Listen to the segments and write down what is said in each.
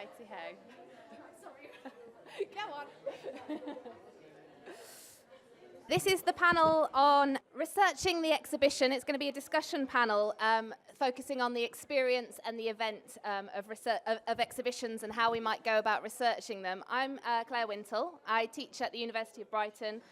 Righty-ho. Sorry. Go on. This is the panel on researching the exhibition. It's going to be a discussion panel focusing on the experience and the event of exhibitions and how we might go about researching them. I'm Claire Wintle. I teach at the University of Brighton.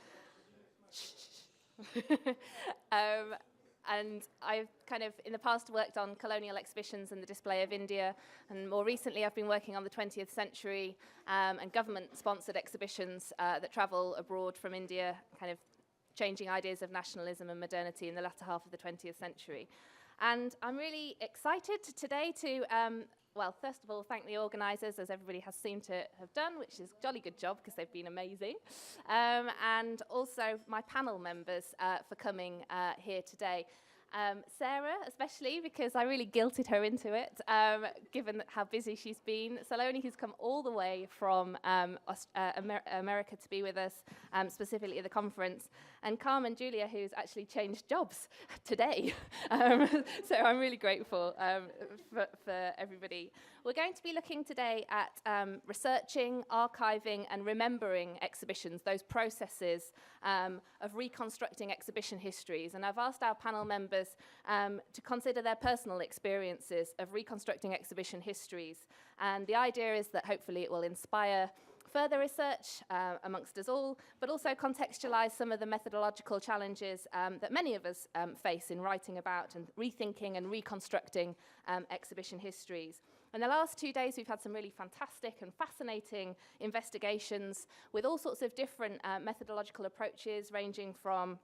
And I've kind of, in the past, worked on colonial exhibitions and the display of India. And more recently, I've been working on the 20th century and government-sponsored exhibitions that travel abroad from India, kind of changing ideas of nationalism and modernity in the latter half of the 20th century. And I'm really excited today to, well, first of all, thank the organisers, as everybody has seemed to have done, which is a jolly good job because they've been amazing. And also my panel members for coming here today. Sarah, especially, because I really guilted her into it, given how busy she's been. Saloni, who's come all the way from America to be with us, specifically at the conference. And Carmen Julia, who's actually changed jobs today. So I'm really grateful for everybody. We're going to be looking today at researching, archiving, and remembering exhibitions, those processes of reconstructing exhibition histories. And I've asked our panel members to consider their personal experiences of reconstructing exhibition histories. And the idea is that hopefully it will inspire further research amongst us all, but also contextualize some of the methodological challenges that many of us face in writing about and rethinking and reconstructing exhibition histories. In the last 2 days, we've had some really fantastic and fascinating investigations with all sorts of different methodological approaches, ranging from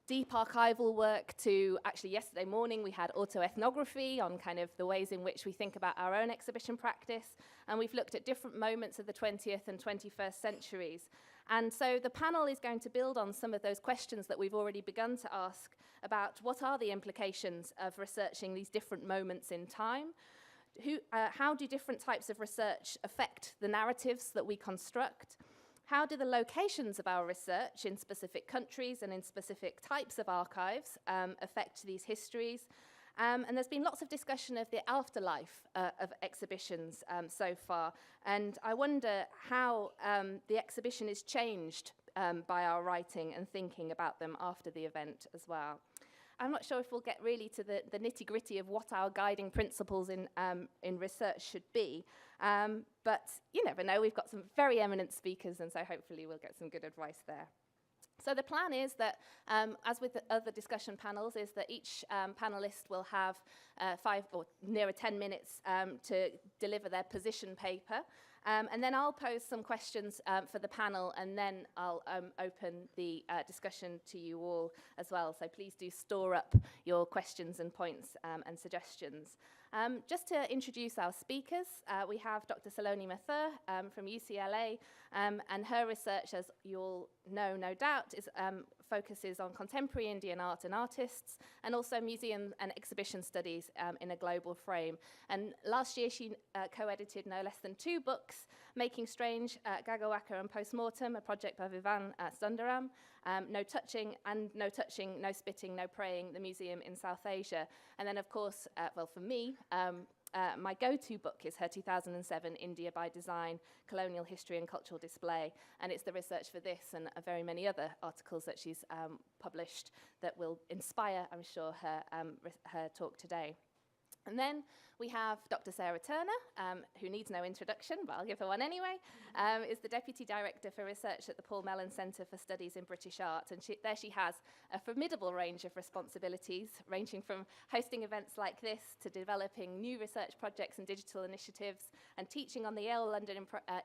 deep archival work to, actually yesterday morning we had autoethnography on kind of the ways in which we think about our own exhibition practice, and we've looked at different moments of the 20th and 21st centuries. And so the panel is going to build on some of those questions that we've already begun to ask about what are the implications of researching these different moments in time. How do different types of research affect the narratives that we construct? How do the locations of our research in specific countries and in specific types of archives affect these histories? And there's been lots of discussion of the afterlife of exhibitions so far. And I wonder how the exhibition is changed by our writing and thinking about them after the event as well. I'm not sure if we'll get really to the nitty-gritty of what our guiding principles in research should be. But you never know, we've got some very eminent speakers, and so hopefully we'll get some good advice there. So the plan is that, as with the other discussion panels, is that each panelist will have 5 or nearer 10 minutes to deliver their position paper. And then I'll pose some questions for the panel, and then I'll open the discussion to you all as well. So please do store up your questions and points and suggestions. Just to introduce our speakers, we have Dr. Saloni Mathur from UCLA, and her research, as you'll know, no doubt, focuses on contemporary Indian art and artists, and also museum and exhibition studies in a global frame. And last year she co-edited no less than 2 books, Making Strange, Gagawaka and Postmortem, a project by Vivan Sundaram, No Touching, No Spitting, No Praying, the museum in South Asia. And then, of course, well, for me, my go-to book is her 2007 India by Design, Colonial History and Cultural Display, and it's the research for this and very many other articles that she's published that will inspire, I'm sure, her talk today. And then we have Dr. Sarah Turner, who needs no introduction, but I'll give her one anyway, is the Deputy Director for Research at the Paul Mellon Centre for Studies in British Art. And there she has a formidable range of responsibilities, ranging from hosting events like this to developing new research projects and digital initiatives and teaching on the Yale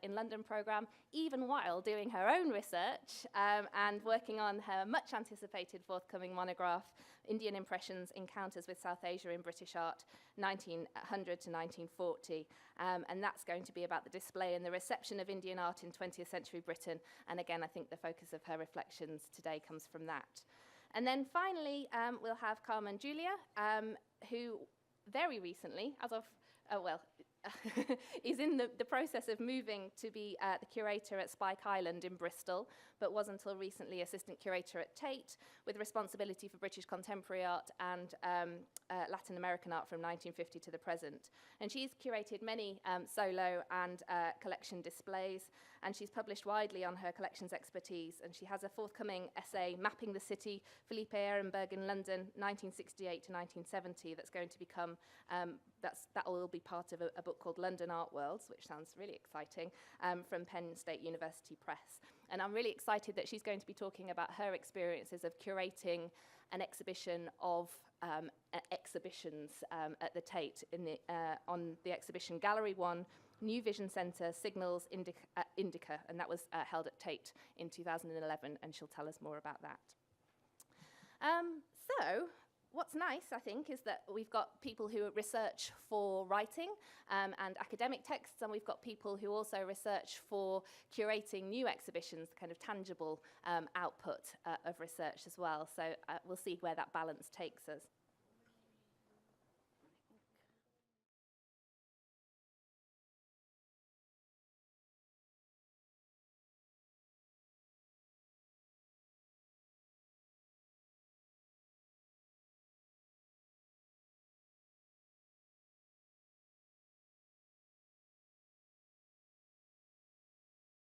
in London programme, even while doing her own research and working on her much anticipated forthcoming monograph, Indian Impressions, Encounters with South Asia in British Art, 1900 to 1940. And that's going to be about the display and the reception of Indian art in 20th century Britain. And again, I think the focus of her reflections today comes from that. And then finally, we'll have Carmen Julia, who very recently, as of, is in the process of moving to be the curator at Spike Island in Bristol, but was until recently assistant curator at Tate, with responsibility for British contemporary art and Latin American art from 1950 to the present. And she's curated many solo and collection displays, and she's published widely on her collections expertise, and she has a forthcoming essay, Mapping the City, Felipe Ehrenberg in London, 1968 to 1970, that's going to become, that will be part of a book called London Art Worlds, which sounds really exciting, from Penn State University Press. And I'm really excited that she's going to be talking about her experiences of curating an exhibition of exhibitions at the Tate on the exhibition Gallery 1, New Vision Centre, Signals, Indica, and that was held at Tate in 2011, and she'll tell us more about that. So, what's nice, I think, is that we've got people who research for writing and academic texts, and we've got people who also research for curating new exhibitions, kind of tangible output of research as well. So we'll see where that balance takes us.